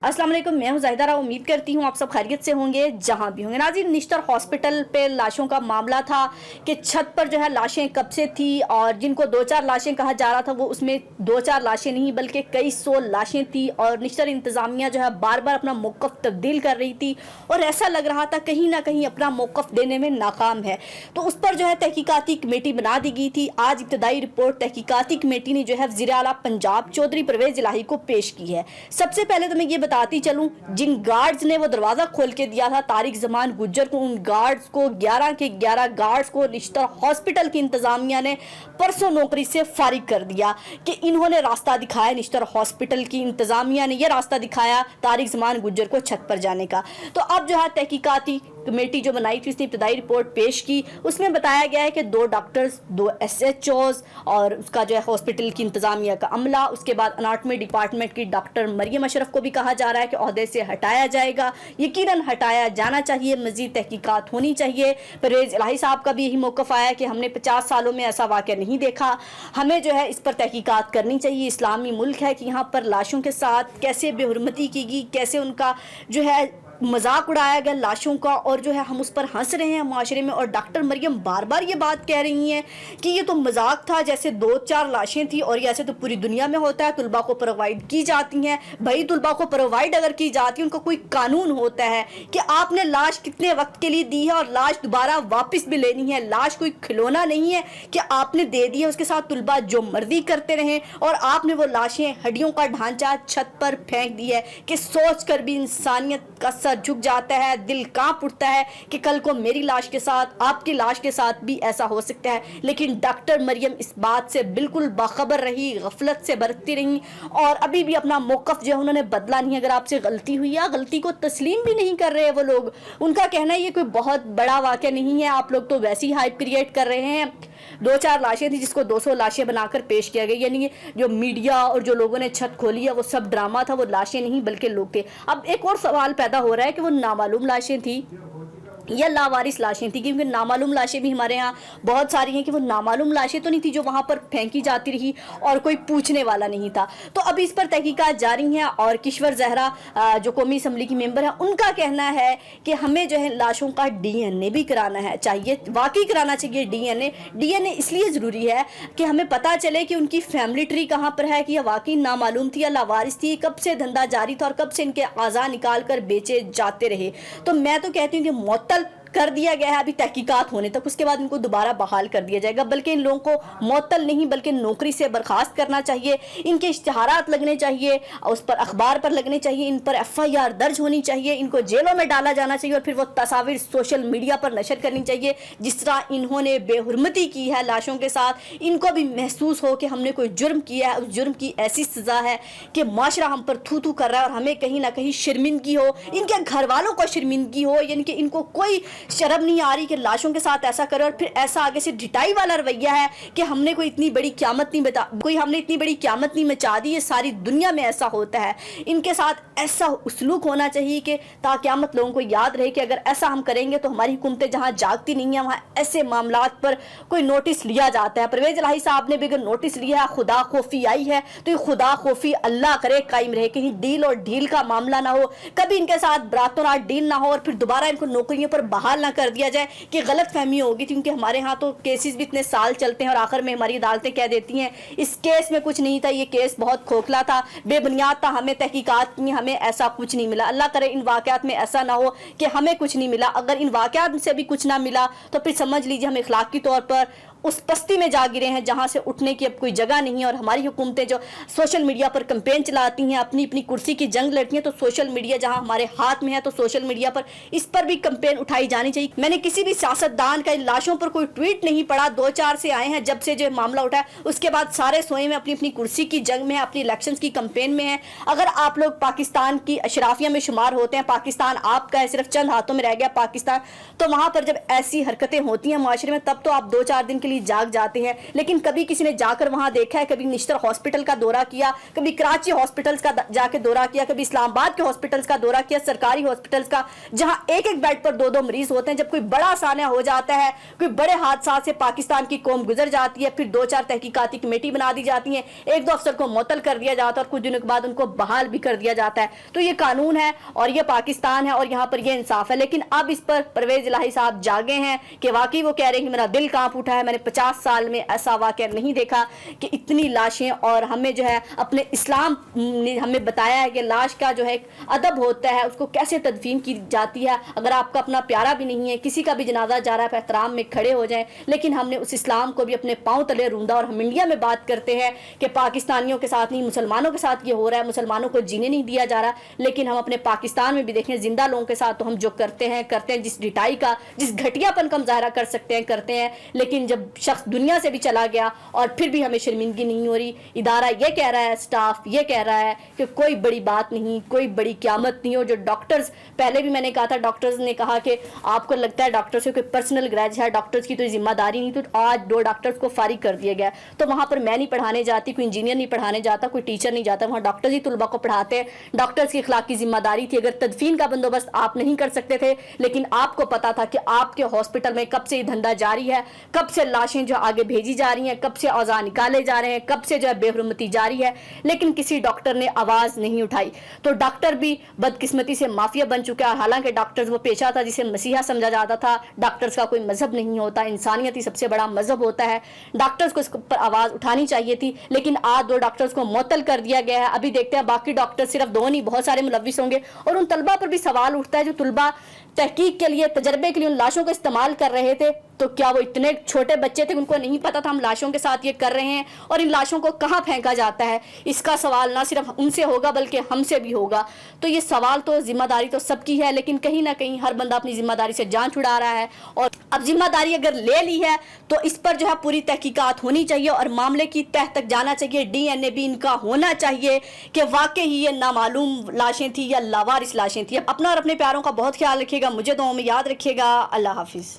अस्सलाम वालेकुम, मैं हूं ज़ाहिदा। उम्मीद करती हूं आप सब खैरियत से होंगे जहां भी होंगे। नाज़रीन, निश्तर हॉस्पिटल पे लाशों का मामला था कि छत पर जो है लाशें कब से थी और जिनको 2-4 लाशें कहा जा रहा था वो उसमें 2-4 लाशें नहीं बल्कि कई 100 लाशें थी और निश्तर इंतज़ामिया जो है बार बार अपना मौक़िफ़ तब्दील कर रही थी और ऐसा लग रहा था कहीं ना कहीं अपना मौक़िफ़ देने में नाकाम है। तो उस पर जो है तहकीकाती कमेटी बना दी गई थी। आज इब्तदाई रिपोर्ट तहकीकाती कमेटी ने जो है वज़ीर आला पंजाब चौधरी परवेज़ इलाही को पेश की है। सबसे पहले तो मैं ये बताती चलूं, जिन गार्ड्स ने वो दरवाजा खोल के दिया था तारिक जमान गुज्जर को, उन गार्ड्स को 11 के 11 गार्ड्स को निश्तर हॉस्पिटल की इंतजामिया ने परसों नौकरी से फारिग कर दिया कि इन्होंने रास्ता दिखाया। निश्तर हॉस्पिटल की इंतजामिया ने यह रास्ता दिखाया तारिक जमान गुज्जर को छत पर जाने का। तो अब जो है तहकीकाती कमेटी जो बनाई थी उसने इब्तदाई रिपोर्ट पेश की। उसमें बताया गया है कि 2 डॉक्टर्स, 2 SHOs और उसका जो है हॉस्पिटल की इंतजामिया का अमला, उसके बाद अनाटमी डिपार्टमेंट की डॉक्टर मरियम अशरफ को भी कहा जा रहा है कि ओहदे से हटाया जाएगा। यकीनन हटाया जाना चाहिए, मजीद तहकीकात होनी चाहिए। परवेज़ इलाही साहब का भी यही मौक़िफ़ आया कि हमने 50 सालों में ऐसा वाक़या नहीं देखा, हमें जो है इस पर तहकीकात करनी चाहिए। इस्लामी मुल्क है कि यहाँ पर लाशों के साथ कैसे बेहुरमती की गई, कैसे उनका जो है मजाक उड़ाया गया लाशों का और जो है हम उस पर हंस रहे हैं माशरे में। और डॉक्टर मरियम बार बार ये बात कह रही हैं कि ये तो मजाक था, जैसे 2-4 लाशें थी और ऐसे तो पूरी दुनिया में होता है, तुलबा को प्रोवाइड की जाती हैं। भाई तुलबा को प्रोवाइड अगर की जाती है, उनका कोई कानून होता है कि आपने लाश कितने वक्त के लिए दी है और लाश दोबारा वापस भी लेनी है। लाश कोई खिलौना नहीं है कि आपने दे दी है, उसके साथ तुलबा जो मर्जी करते रहें और आपने वो लाशें, हड्डियों का ढांचा छत पर फेंक दी है कि सोच कर भी इंसानियत का झुक जाता है, दिल कांप उठता है कि कल को मेरी लाश के साथ, आपकी लाश के साथ भी ऐसा हो सकता है। लेकिन डॉक्टर मरियम इस बात से बिल्कुल बाखबर रही, गफलत से बरतती रही और अभी भी अपना मौक़िफ़ जो है उन्होंने बदला नहीं। अगर आपसे गलती हुई या गलती को तस्लीम भी नहीं कर रहे वो लोग, उनका कहना है ये कोई बहुत बड़ा वाक़या नहीं है, आप लोग तो वैसे ही हाइप क्रिएट कर रहे हैं। 2-4 लाशें थी जिसको 200 लाशें बनाकर पेश किया गया, यानी जो मीडिया और जो लोगों ने छत खोली है वो सब ड्रामा था, वो लाशें नहीं बल्कि लोग थे। अब एक और सवाल पैदा हो रहा है कि वो नामालूम लाशें थी या लावारिस लाशें थी, क्योंकि नामालूम लाशें भी हमारे यहाँ बहुत सारी हैं कि वो नामालूम लाशें तो नहीं थी जो वहाँ पर फेंकी जाती रही और कोई पूछने वाला नहीं था। तो अब इस पर तहकीकात जारी हैं और किश्वर जहरा जो कौमी असम्बली की मेंबर हैं, उनका कहना है कि हमें जो है लाशों का DNA भी कराना है, चाहिए वाकई कराना चाहिए। DNA इसलिए ज़रूरी है कि हमें पता चले कि उनकी फैमिली ट्री कहाँ पर है, कि यह वाकई नामालूम थी या लावारिस थी, कब से धंधा जारी था और कब से इनके आज़ा निकाल कर बेचे जाते रहे। तो मैं तो कहती हूँ कि मुअत्तल कर दिया गया है अभी तहकीकात होने तक, उसके बाद इनको दोबारा बहाल कर दिया जाएगा। बल्कि इन लोगों को मुअत्तल नहीं बल्कि नौकरी से बर्खास्त करना चाहिए, इनके इश्तिहारात लगने चाहिए, उस पर अखबार पर लगने चाहिए, इन पर FIR दर्ज होनी चाहिए, इनको जेलों में डाला जाना चाहिए और फिर वो तस्वीर सोशल मीडिया पर नशर करनी चाहिए। जिस तरह इन्होंने बेहुरमती की है लाशों के साथ, इनको भी महसूस हो कि हमने कोई जुर्म किया है, उस जुर्म की ऐसी सज़ा है कि माशरा हम पर थू थू कर रहा है और हमें कहीं ना कहीं शर्मिंदगी हो, इनके घर वालों को शर्मिंदगी हो, यानी कि इनको कोई शर्म नहीं आ रही कि लाशों के साथ ऐसा करे। और फिर ऐसा आगे से ढिटाई वाला रवैया है कि हमने कोई इतनी बड़ी क़यामत नहीं मचा दी, ये सारी दुनिया में ऐसा होता है। इनके साथ ऐसा उसलूक होना चाहिए कि ताक़यामत लोगों को याद रहे कि अगर ऐसा हम करेंगे तो हमारी हुकूमतें जहाँ जागती नहीं है वहाँ ऐसे मामलात पर कोई नोटिस लिया जाता है। परवेज़ इलाही साहब ने भी अगर नोटिस लिया, खुदा खोफी आई है, तो ये खुदा खोफी अल्लाह करे कायम रहे, कहीं डील और ढील का मामला ना हो, कभी इनके साथ रातों रात डील ना हो और फिर दोबारा इनको नौकरियों पर बहाल ना कर दिया जाए कि गलत फहमी होगी। क्योंकि हमारे यहाँ तो केसेस भी इतने साल चलते हैं और आखिर में हमारी अदालतें कह देती हैं इस केस में कुछ नहीं था, ये केस बहुत खोखला था, बेबुनियाद था, हमें तहकीकात की, हमें ऐसा कुछ नहीं मिला। अल्लाह करे इन वाक़यात में ऐसा ना हो कि हमें कुछ नहीं मिला। अगर इन वाक़यात से भी कुछ ना मिला तो फिर समझ लीजिए हम इखलाकी तौर पर उस पस्ती में जा गिरे हैं जहां से उठने की अब कोई जगह नहीं है। और हमारी हुकूमतें जो सोशल मीडिया पर कैंपेन चलाती हैं, अपनी अपनी कुर्सी की जंग लड़ती हैं, तो सोशल मीडिया जहां हमारे हाथ में है तो सोशल मीडिया पर इस पर भी कैंपेन उठाई जानी चाहिए। मैंने किसी भी सियासतदान का इन लाशों पर कोई ट्वीट नहीं पढ़ा, 2-4 से आए हैं जब से जो मामला उठा है, उसके बाद सारे सोए में अपनी अपनी कुर्सी की जंग में है, अपनी इलेक्शन की कैंपेन में है। अगर आप लोग पाकिस्तान की अशराफिया में शुमार होते हैं, पाकिस्तान आपका है, सिर्फ चंद हाथों में रह गया पाकिस्तान, तो वहां पर जब ऐसी हरकतें होती हैं माशरे में तब तो आप 2-4 दिन के लिए जाग जाते हैं, लेकिन कभी किसी ने जाकर वहां देखा है? कभी निश्तर हॉस्पिटल का दौरा किया, कभी कराची हॉस्पिटल्स का जाके दौरा किया, कभी इस्लामाबाद के हॉस्पिटल्स का दौरा किया, सरकारी हॉस्पिटल्स का, जहां एक एक बेड पर 2-2 मरीज होते हैं? जब कोई बड़ा सान्या हो जाता है, कोई बड़े हादसा से पाकिस्तान की कौम गुजर जाती है, फिर 2-4 तहकीकाती कमेटी बना दी जाती है, 1-2 अफसर को मुअत्तल कर दिया जाता है और कुछ दिनों के बाद उनको बहाल भी कर दिया जाता है। तो ये कानून है और ये पाकिस्तान है और यहाँ पर ये इंसाफ है। लेकिन अब इस पर परवेज इलाही साहब जागे हैं कि वाकई वो कह रहे हैं कि मेरा दिल कांप उठा है, मैंने 50 साल में ऐसा वाकया नहीं देखा कि इतनी लाशें, और हमें जो है अपने इस्लाम ने हमें बताया है कि लाश का जो है एक अदब होता है, उसको कैसे तदफीन की जाती है। अगर आपका अपना प्यारा भी नहीं है, किसी का भी जनाजा जा रहा है, एहतराम में खड़े हो जाएं। लेकिन हमने उस इस्लाम को भी अपने पांव तले रूंधा और हम इंडिया में बात करते हैं कि पाकिस्तानियों के साथ नहीं, मुसलमानों के साथ ये हो रहा है, मुसलमानों को जीने नहीं दिया जा रहा। लेकिन हम अपने पाकिस्तान में भी देखें, जिंदा लोगों के साथ तो हम जो करते हैं, जिस ढिठाई का, जिस घटियापन का हम ज़ाहिरा कर सकते हैं करते हैं। लेकिन जब शख्स दुनिया से भी चला गया और फिर भी हमें शर्मिंदगी नहीं हो रही। इदारा ये कह रहा है, स्टाफ ये कह रहा है कि कोई बड़ी बात नहीं, कोई बड़ी क़यामत नहीं हो। जो डॉक्टर्स, पहले भी मैंने कहा था, डॉक्टर्स ने कहा कि आपको लगता है डॉक्टर्स से कोई पर्सनल ग्रज है, डॉक्टर्स की तो जिम्मेदारी नहीं, तो आज 2 डॉक्टर्स को फारिग कर दिया गया। तो वहाँ पर मैं नहीं पढ़ाने जाती, कोई इंजीनियर नहीं पढ़ाने जाता, कोई टीचर नहीं जाता, वहाँ डॉक्टर्स ही तुलबा को पढ़ाते हैं। डॉक्टर्स की अखलाकी जिम्मेदारी थी। अगर तदफीन का बंदोबस्त आप नहीं कर सकते थे, लेकिन आपको पता था कि आपके हॉस्पिटल में कब से ये धंधा जारी है, कब से लाशें जो आगे भेजी जा रही हैं, कब से औज़ार निकाले जा रहे हैं, कब से जो है बेहुरमती जारी है, लेकिन किसी डॉक्टर ने आवाज़ नहीं उठाई। तो डॉक्टर भी बदकिस्मती से माफिया बन चुका है। हालांकि डॉक्टर्स वो पेशा था जिसे मसीहा समझा जाता था। डॉक्टर्स का कोई मजहब नहीं होता, इंसानियत ही सबसे बड़ा मजहब होता है। डॉक्टर्स को इस पर आवाज़ उठानी चाहिए थी, लेकिन आज 2 डॉक्टर्स को मुअत्तल कर दिया गया है। अभी देखते हैं बाकी डॉक्टर, सिर्फ 2 नहीं, बहुत सारे मुलव्विस होंगे। और उन तलबा पर भी सवाल उठता है जो तलबा तहकीक के लिए, तजर्बे के लिए उन लाशों को इस्तेमाल कर रहे थे। तो क्या वो इतने छोटे बच्चे थे, उनको नहीं पता था हम लाशों के साथ ये कर रहे हैं और इन लाशों को कहाँ फेंका जाता है? इसका सवाल ना सिर्फ उनसे होगा बल्कि हमसे भी होगा। तो ये सवाल, तो जिम्मेदारी तो सबकी है, लेकिन कहीं ना कहीं हर बंदा अपनी जिम्मेदारी से जान छुड़ा रहा है। और अब जिम्मेदारी अगर ले ली है तो इस पर जो है पूरी तहकीकात होनी चाहिए और मामले की तह तक जाना चाहिए। DNA भी इनका होना चाहिए कि वाकई ही ये नामालूम लाशें थी या लावारिस लाशें थी। अपना और अपने प्यारों का बहुत ख्याल रखिएगा, मुझे दुआओं में याद रखिएगा। अल्लाह हाफिज़।